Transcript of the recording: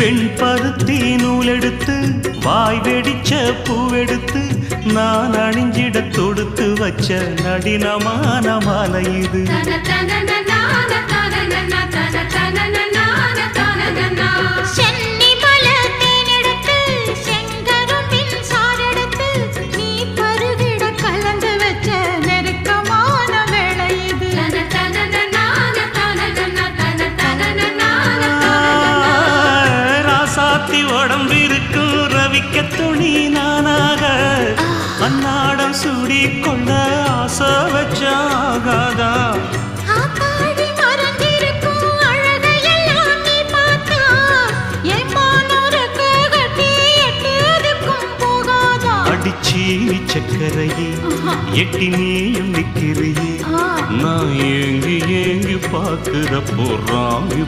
வெண்பருத்தி நூலெடுத்து வாய் வெடிச்ச பூவெடுத்து நான் அணிஞ்சிட தொடுத்து வச்ச நடினமான மாலை இது. உடம்பிருக்கும் ரவிக்க துணி நானாக அன்னாடம் சூடி கொண்ட ஆசை வச்சாகாதா. அடிச்சீனி சக்கரையே எட்டி நீயும் நிக்கிறியே நான் ஏங்கி ஏங்கி பார்க்கிறப்போ ராமி